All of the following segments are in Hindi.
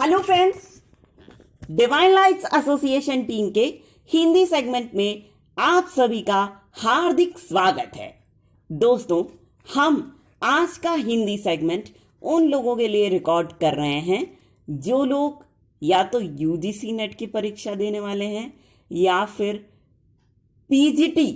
Hello friends, divine lights association team के हिंदी सेगमेंट में आप सभी का हार्दिक स्वागत है। दोस्तों, हम आज का हिंदी सेगमेंट उन लोगों के लिए रिकॉर्ड कर रहे हैं जो लोग या तो यूजीसी नेट की परीक्षा देने वाले हैं या फिर पीजीटी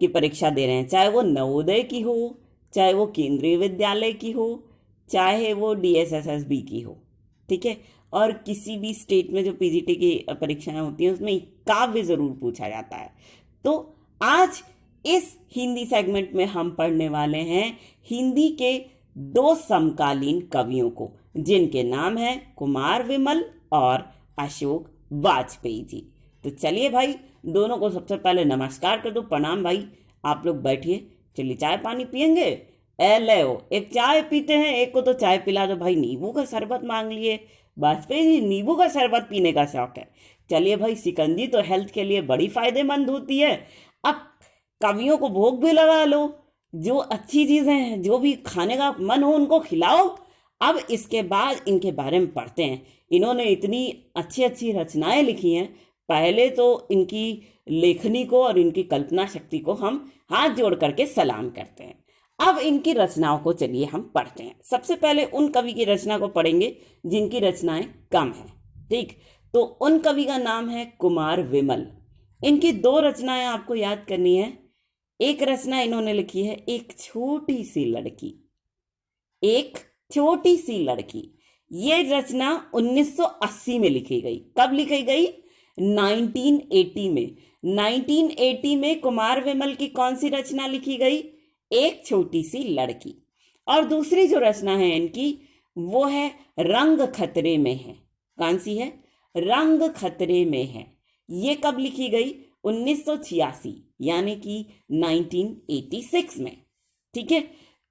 की परीक्षा दे रहे हैं, चाहे वो नवोदय की हो, चाहे वो केंद्रीय विद्यालय की हो, चाहे वो डीएसएसएसबी की हो। ठीक है। और किसी भी स्टेट में जो पीजीटी की परीक्षाएं होती हैं उसमें काव्य जरूर पूछा जाता है। तो आज इस हिंदी सेगमेंट में हम पढ़ने वाले हैं हिंदी के दो समकालीन कवियों को, जिनके नाम हैं कुमार विमल और अशोक वाजपेयी जी। तो चलिए भाई, दोनों को सबसे पहले नमस्कार कर दो, प्रणाम भाई। आप लोग बैठिए, चलिए चाय पानी पियेंगे। ले एक चाय पीते हैं, एक को तो चाय पिला दो भाई। नींबू का शरबत मांग लिए वाजपेयी जी, नींबू का शरबत पीने का शौक है। चलिए भाई, शिकंजी तो हेल्थ के लिए बड़ी फायदेमंद होती है। अब कवियों को भोग भी लगा लो, जो अच्छी चीजें हैं, जो भी खाने का मन हो उनको खिलाओ। अब इसके बाद इनके बारे में पढ़ते हैं। इन्होंने इतनी अच्छी अच्छी रचनाएं लिखी हैं। पहले तो इनकी लेखनी को और इनकी कल्पना शक्ति को हम हाथ जोड़ करके सलाम करते हैं। अब इनकी रचनाओं को चलिए हम पढ़ते हैं। सबसे पहले उन कवि की रचना को पढ़ेंगे जिनकी रचनाएं कम हैं। ठीक, तो उन कवि का नाम है कुमार विमल। इनकी दो रचनाएं आपको याद करनी है। एक रचना इन्होंने लिखी है एक छोटी सी लड़की। एक छोटी सी लड़की, ये रचना 1980 में लिखी गई। कब लिखी गई? 1980 में। 1980 में कुमार विमल की कौन सी रचना लिखी गई? एक छोटी सी लड़की। और दूसरी जो रचना है इनकी वो है रंग खतरे में है। कौन सी है? रंग खतरे में है। ये कब लिखी गई? 1986 यानी कि 1986 में। ठीक है।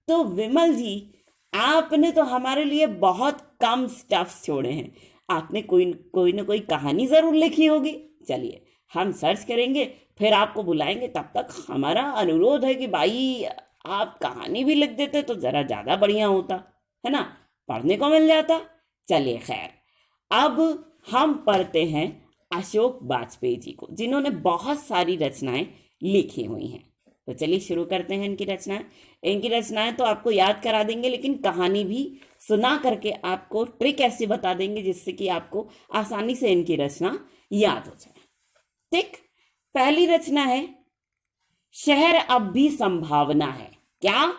तो विमल जी, आपने तो हमारे लिए बहुत कम स्टफ्स छोड़े हैं। आपने कोई ना कोई कहानी जरूर लिखी होगी। चलिए हम सर्च करेंगे, फिर आपको बुलाएंगे। तब तक हमारा अनुरोध है कि भाई आप कहानी भी लिख देते तो जरा ज्यादा बढ़िया होता, है ना, पढ़ने को मिल जाता। चलिए खैर, अब हम पढ़ते हैं अशोक वाजपेयी जी को, जिन्होंने बहुत सारी रचनाएं लिखी हुई हैं। तो चलिए शुरू करते हैं इनकी रचनाएं। इनकी रचनाएं तो आपको याद करा देंगे, लेकिन कहानी भी सुना करके आपको ट्रिक ऐसी बता देंगे जिससे कि आपको आसानी से इनकी रचना याद हो जाए। ठीक, पहली रचना है शहर अब भी संभावना है। क्या?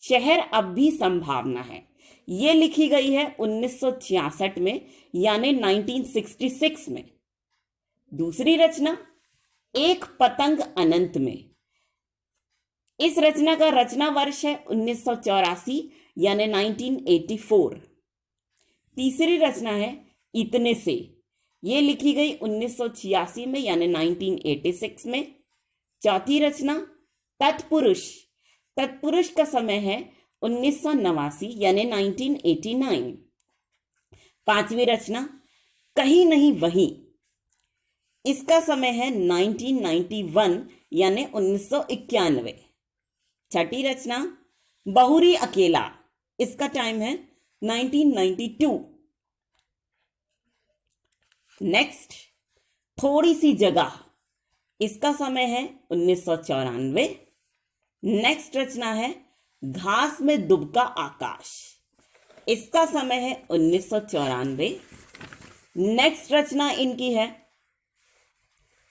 शहर अब भी संभावना है। ये लिखी गई है 1966 में, यानी 1966 में। दूसरी रचना एक पतंग अनंत में। इस रचना का रचना वर्ष है 1984 यानी 1984। तीसरी रचना है इतने से। ये लिखी गई 1986 में यानी 1986 में। चौथी रचना तत्पुरुष। तत्पुरुष का समय है 1989 यानी 1989। पांचवी रचना कहीं नहीं वहीं। इसका समय है 1991 यानी 1991। छठी रचना बहुरी अकेला। इसका टाइम है 1992। नेक्स्ट थोड़ी सी जगह। इसका समय है 1994। नेक्स्ट रचना है घास में दुबका आकाश। इसका समय है 1994। नेक्स्ट रचना इनकी है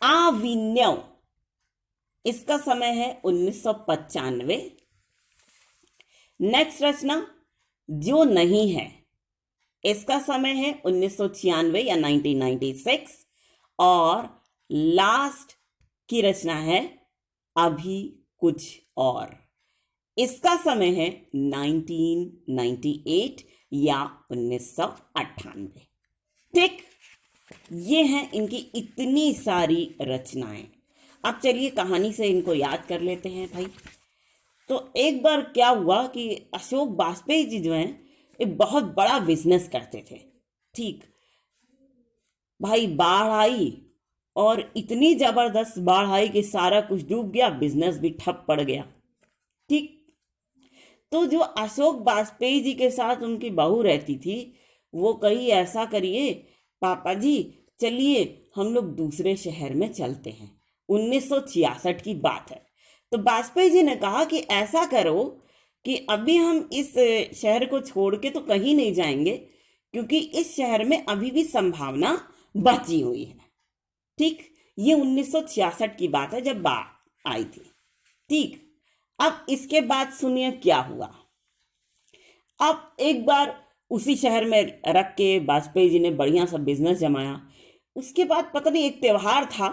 आविन्यव। इसका समय है 1995। नेक्स्ट रचना जो नहीं है। इसका समय है 1996 या 1996। और लास्ट की रचना है अभी कुछ और। इसका समय है 1998 या 1998। ठीक, ये हैं इनकी इतनी सारी रचनाएं। अब चलिए कहानी से इनको याद कर लेते हैं भाई। तो एक बार क्या हुआ कि अशोक वाजपेयी जी जो हैं एक बहुत बड़ा बिजनेस करते थे। ठीक भाई, बाढ़ आई और इतनी जबरदस्त बाढ़ आई कि सारा कुछ डूब गया, बिजनेस भी ठप पड़ गया। ठीक, तो जो अशोक वाजपेयी जी के साथ उनकी बहू रहती थी वो कही ऐसा करिए पापा जी, चलिए हम लोग दूसरे शहर में चलते हैं। 1966 की बात है। तो वाजपेयी जी ने कहा कि ऐसा करो कि अभी हम इस शहर को छोड़ के तो कहीं नहीं जाएंगे, क्योंकि इस शहर में अभी भी संभावना बची हुई है। ठीक, ये 1966 की बात है जब बात आई थी। ठीक, अब इसके बाद सुनिए क्या हुआ। अब एक बार उसी शहर में रख के वाजपेयी जी ने बढ़िया सा बिजनेस जमाया। उसके बाद पता नहीं एक त्योहार था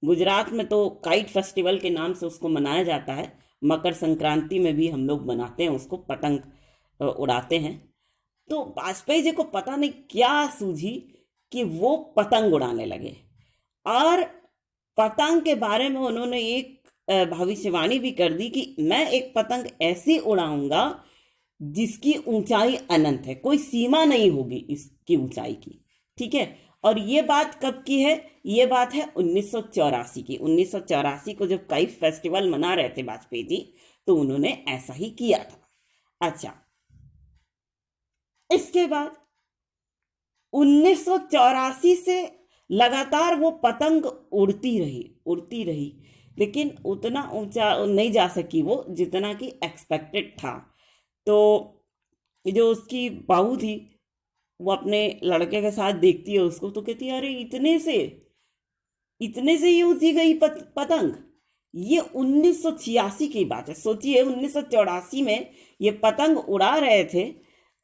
गुजरात में, तो काइट फेस्टिवल के नाम से उसको मनाया जाता है। मकर संक्रांति में भी हम लोग मनाते हैं उसको, पतंग उड़ाते हैं। तो वाजपेयी जी को पता नहीं क्या सूझी कि वो पतंग उड़ाने लगे, और पतंग के बारे में उन्होंने एक भविष्यवाणी भी कर दी कि मैं एक पतंग ऐसी उड़ाऊंगा जिसकी ऊंचाई अनंत है, कोई सीमा नहीं होगी इसकी ऊंचाई की। ठीक है, और ये बात कब की है? ये बात है 1984 की। 1984 को जब काइट फेस्टिवल मना रहे थे वाजपेयी जी, तो उन्होंने ऐसा ही किया था। अच्छा, इसके बाद 1984 से लगातार वो पतंग उड़ती रही, लेकिन उतना ऊंचा नहीं जा सकी वो जितना कि एक्सपेक्टेड था। तो जो उसकी बहू थी, वो अपने लड़के के साथ देखती है उसको, तो कहती है अरे इतने से ही ऊंची गई पतंग। ये 1986 की बात है। सोचिए 1984 में ये पतंग उड़ा रहे थे,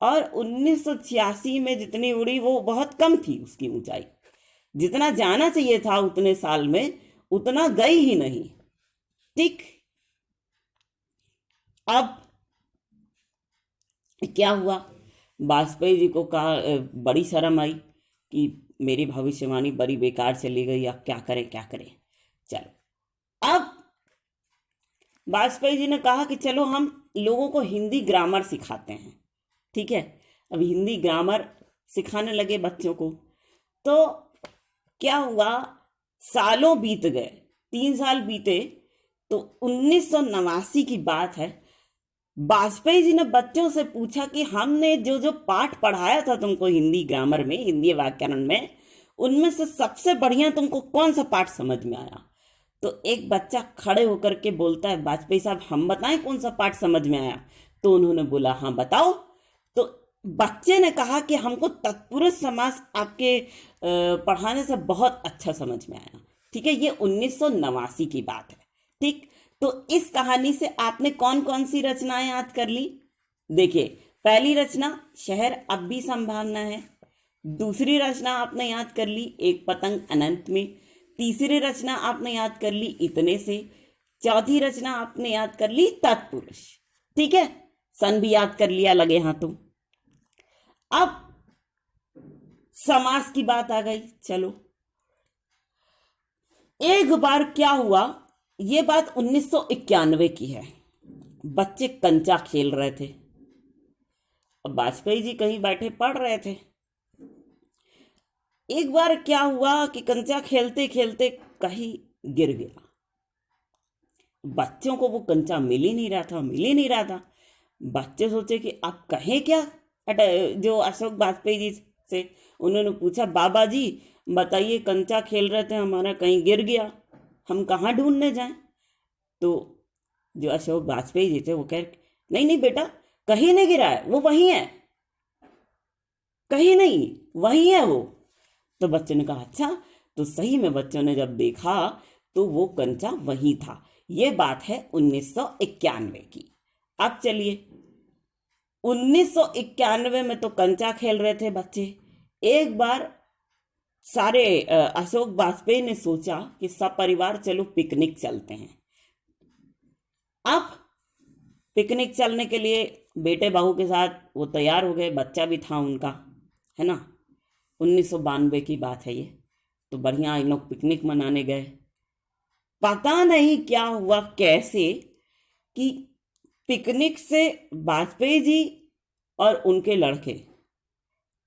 और 1986 में जितनी उड़ी वो बहुत कम थी उसकी ऊंचाई। जितना जाना चाहिए था उतने साल में, उतना गई ही नहीं। ठीक, अब क्या हुआ, वाजपेयी जी को कहा, बड़ी शर्म आई कि मेरी भविष्यवाणी बड़ी बेकार चली गई, अब क्या करें क्या करें। चलो, अब वाजपेयी जी ने कहा कि चलो हम लोगों को हिंदी ग्रामर सिखाते हैं। ठीक है, अब हिंदी ग्रामर सिखाने लगे बच्चों को। तो क्या हुआ, सालों बीत गए, 3 साल बीते, तो 1989 की बात है। वाजपेयी जी ने बच्चों से पूछा कि हमने जो जो पाठ पढ़ाया था तुमको हिंदी ग्रामर में, हिंदी व्याकरण में, उनमें से सबसे बढ़िया तुमको कौन सा पाठ समझ में आया? तो एक बच्चा खड़े होकर के बोलता है, वाजपेयी साहब हम बताएं कौन सा पाठ समझ में आया? तो उन्होंने बोला हाँ बताओ। तो बच्चे ने कहा कि हमको तत्पुरुष समास आपके पढ़ाने से बहुत अच्छा समझ में आया। ठीक है, ये 1989 की बात है। ठीक, तो इस कहानी से आपने कौन कौन सी रचनाएं याद कर ली? देखिए, पहली रचना शहर अब भी संभावना है। दूसरी रचना आपने याद कर ली एक पतंग अनंत में। तीसरी रचना आपने याद कर ली इतने से। चौथी रचना आपने याद कर ली तत्पुरुष। ठीक है, सन भी याद कर लिया लगे हाथों। अब समास की बात आ गई। चलो, एक बार क्या हुआ, ये बात 1991 की है। बच्चे कंचा खेल रहे थे, अब वाजपेयी जी कहीं बैठे पढ़ रहे थे। एक बार क्या हुआ कि कंचा खेलते खेलते कहीं गिर गया। बच्चों को वो कंचा मिल ही नहीं रहा था। बच्चे सोचे कि अब कहें क्या। जो अशोक वाजपेयी जी से उन्होंने पूछा, बाबा जी बताइए, कंचा खेल रहे थे हमारा, कहीं गिर गया, हम कहाँ ढूंढने जाएं? तो जो अशोक वाजपेयी जी थे वो कह, नहीं नहीं बेटा, कहीं नहीं गिरा है, वो वहीं है, कहीं नहीं, वहीं है वो। तो बच्चे ने कहा अच्छा। तो सही में बच्चों ने जब देखा तो वो कंचा वहीं था। ये बात है 1991 की। अब चलिए, 1991 में तो कंचा खेल रहे थे बच्चे। एक बार सारे अशोक वाजपेयी ने सोचा कि सब परिवार चलो पिकनिक चलते हैं। अब पिकनिक चलने के लिए बेटे बहू के साथ वो तैयार हो गए, बच्चा भी था उनका, है ना। 1992 की बात है ये। तो बढ़िया इन लोग पिकनिक मनाने गए। पता नहीं क्या हुआ कैसे कि पिकनिक से वाजपेयी जी और उनके लड़के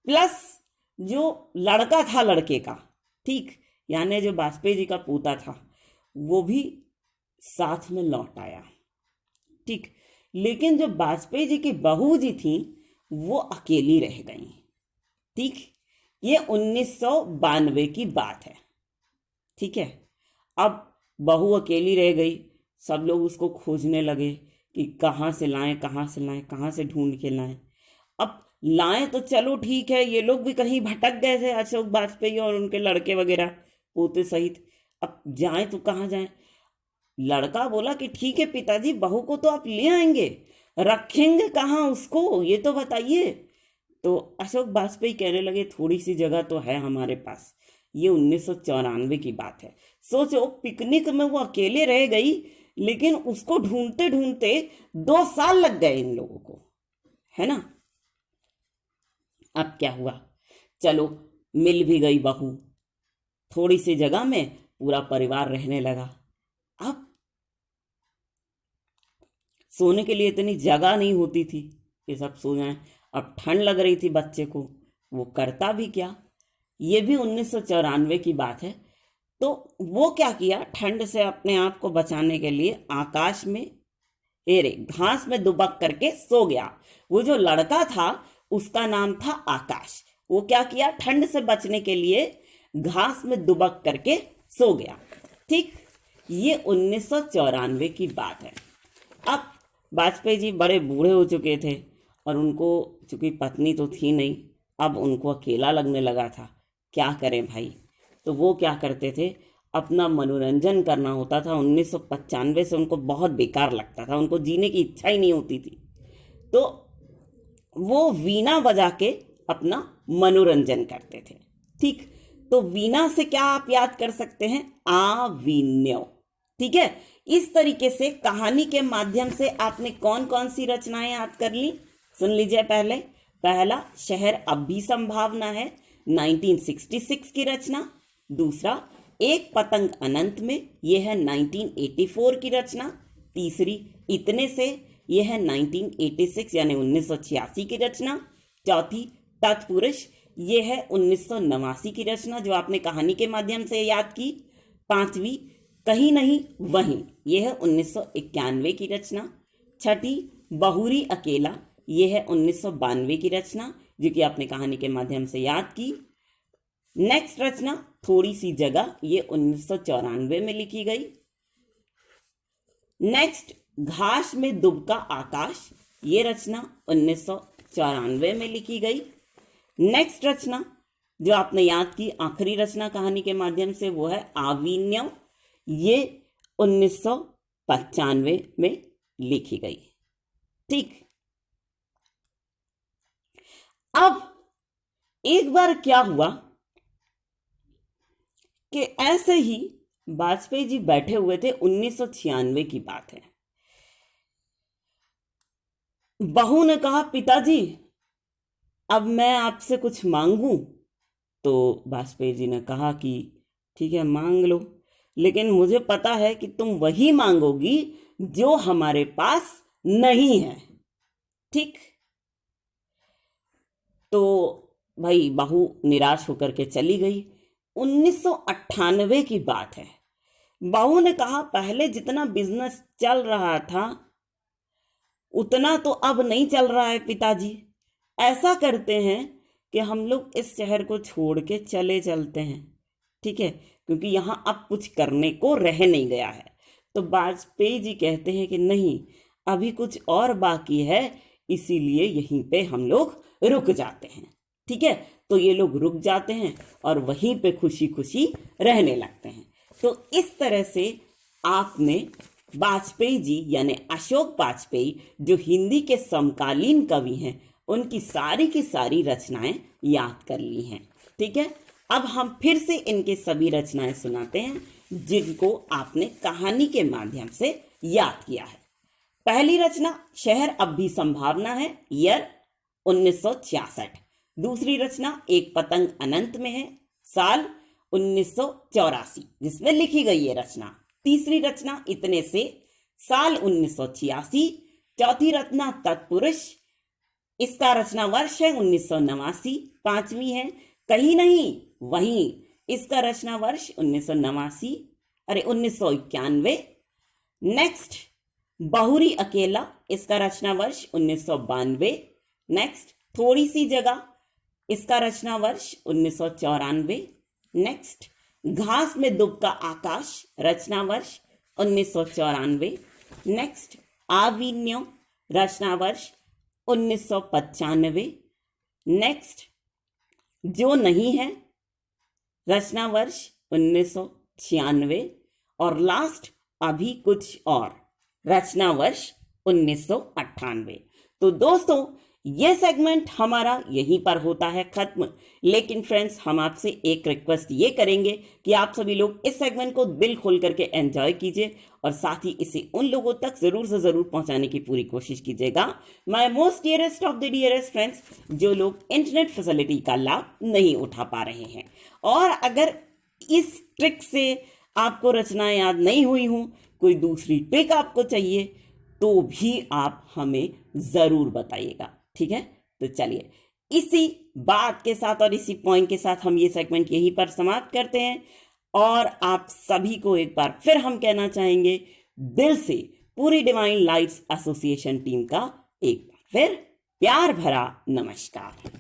प्लस जो लड़का था लड़के का, ठीक, यानी जो वाजपेयी जी का पोता था, वो भी साथ में लौट आया। ठीक, लेकिन जो वाजपेयी जी की बहू जी थी वो अकेली रह गई। ठीक, ये 1992 की बात है। ठीक है, अब बहू अकेली रह गई, सब लोग उसको खोजने लगे कि कहाँ से लाएं, कहाँ से लाएं, कहाँ से ढूंढ के लाएं। अब लाएं तो चलो ठीक है, ये लोग भी कहीं भटक गए थे, अशोक वाजपेयी और उनके लड़के वगैरह पोते सहित। अब जाएं तो कहाँ जाएं? लड़का बोला कि ठीक है पिताजी, बहू को तो आप ले आएंगे, रखेंगे कहाँ उसको, ये तो बताइए। तो अशोक वाजपेयी कहने लगे थोड़ी सी जगह तो है हमारे पास। ये 1994 की बात है। सोचो, पिकनिक में वो अकेले रह गई, लेकिन उसको ढूंढते ढूंढते 2 साल लग गए इन लोगों को, है ना। अब क्या हुआ, चलो मिल भी गई बहू, थोड़ी सी जगह में पूरा परिवार रहने लगा। अब सोने के लिए इतनी जगह नहीं होती थी कि सब सो जाएं। अब ठंड लग रही थी बच्चे को, वो करता भी क्या। ये भी 1994 की बात है। तो वो क्या किया, ठंड से अपने आप को बचाने के लिए आकाश में घास में दुबक करके सो गया। वो जो लड़का था उसका नाम था आकाश। वो क्या किया, ठंड से बचने के लिए घास में दुबक करके सो गया। ठीक, ये 1994 की बात है। अब वाजपेयी जी बड़े बूढ़े हो चुके थे और उनको चूंकि पत्नी तो थी नहीं, अब उनको अकेला लगने लगा था। क्या करें भाई, तो वो क्या करते थे, अपना मनोरंजन करना होता था। 1995 से उनको बहुत बेकार लगता था, उनको जीने की इच्छा ही नहीं होती थी। तो वो वीणा बजा के अपना मनोरंजन करते थे। ठीक, तो वीणा से क्या आप याद कर सकते हैं, आवीण्य। ठीक है, इस तरीके से कहानी के माध्यम से आपने कौन कौन सी रचनाएं याद कर ली, सुन लीजिए। पहला शहर अब भी संभावना है, 1966 की रचना। दूसरा एक पतंग अनंत में, यह है 1984 की रचना। तीसरी इतने से, यह है 1986 यानी 1986 की रचना। चौथी तत्पुरुष, यह है 1989 की रचना जो आपने कहानी के माध्यम से याद की। पांचवी कहीं नहीं वहीं, यह है 1991 की रचना। छठी बहुरी अकेला, यह है 1992 की रचना जो कि आपने कहानी के माध्यम से याद की। नेक्स्ट रचना थोड़ी सी जगह, ये 1994 में लिखी गई। नेक्स्ट घास में दुबका आकाश, ये रचना 1994 में लिखी गई। नेक्स्ट रचना जो आपने याद की, आखिरी रचना कहानी के माध्यम से, वो है आवीण्य, ये 1995 में लिखी गई। ठीक, अब एक बार क्या हुआ कि ऐसे ही वाजपेयी जी बैठे हुए थे, 1996 की बात है। बहू ने कहा पिताजी अब मैं आपसे कुछ मांगू। तो वाजपेयी जी ने कहा कि ठीक है मांग लो, लेकिन मुझे पता है कि तुम वही मांगोगी जो हमारे पास नहीं है। ठीक, तो भाई बहू निराश होकर के चली गई। 1998 की बात है। बहू ने कहा पहले जितना बिजनेस चल रहा था उतना तो अब नहीं चल रहा है पिताजी। ऐसा करते हैं कि हम लोग इस शहर को छोड़ के चले चलते हैं, ठीक है, क्योंकि यहाँ अब कुछ करने को रह नहीं गया है। तो वाजपेयी जी कहते हैं कि नहीं, अभी कुछ और बाकी है, इसीलिए यहीं पे हम लोग रुक जाते हैं। ठीक है, तो ये लोग रुक जाते हैं और वहीं पे खुशी खुशी रहने लगते हैं। तो इस तरह से आपने वाजपेयी जी यानी अशोक वाजपेयी जो हिंदी के समकालीन कवि हैं, उनकी सारी की सारी रचनाएं याद कर ली हैं। ठीक है, अब हम फिर से इनके सभी रचनाएं सुनाते हैं जिनको आपने कहानी के माध्यम से याद किया है। पहली रचना शहर अब भी संभावना है, ईयर 1966। दूसरी रचना एक पतंग अनंत में है, साल 1984 जिसमें लिखी गई है रचना। तीसरी रचना इतने से, साल 1986। चौथी रचना तत्पुरुष, इसका रचना वर्ष है 1989। पांचवी है कहीं नहीं वहीं, इसका रचना वर्ष 1991। नेक्स्ट बहुरी अकेला, इसका रचना वर्ष 1992। नेक्स्ट थोड़ी सी जगह, इसका रचना वर्ष 1994। नेक्स्ट, घास में दुब का आकाश, रचना वर्ष 1994। नेक्स्ट, आविन्यो, रचना वर्ष 1995। नेक्स्ट, जो नहीं है, रचना वर्ष 1996। और लास्ट, अभी कुछ और, रचना वर्ष 1998। तो दोस्तों, यह सेगमेंट हमारा यहीं पर होता है खत्म। लेकिन फ्रेंड्स, हम आपसे एक रिक्वेस्ट ये करेंगे कि आप सभी लोग इस सेगमेंट को दिल खोल करके एंजॉय कीजिए और साथ ही इसे उन लोगों तक जरूर से जरूर पहुंचाने की पूरी कोशिश कीजिएगा, my most dearest of the dearest friends, जो लोग इंटरनेट फैसिलिटी का लाभ नहीं उठा पा रहे हैं। और अगर इस ट्रिक से आपको रचनाएं याद नहीं हुई हूं, कोई दूसरी ट्रिक आपको चाहिए, तो भी आप हमें जरूर बताइएगा, ठीक है। तो चलिए, इसी बात के साथ और इसी पॉइंट के साथ हम ये सेगमेंट यहीं पर समाप्त करते हैं। और आप सभी को एक बार फिर हम कहना चाहेंगे दिल से, पूरी डिवाइन लाइट्स एसोसिएशन टीम का एक बार फिर प्यार भरा नमस्कार।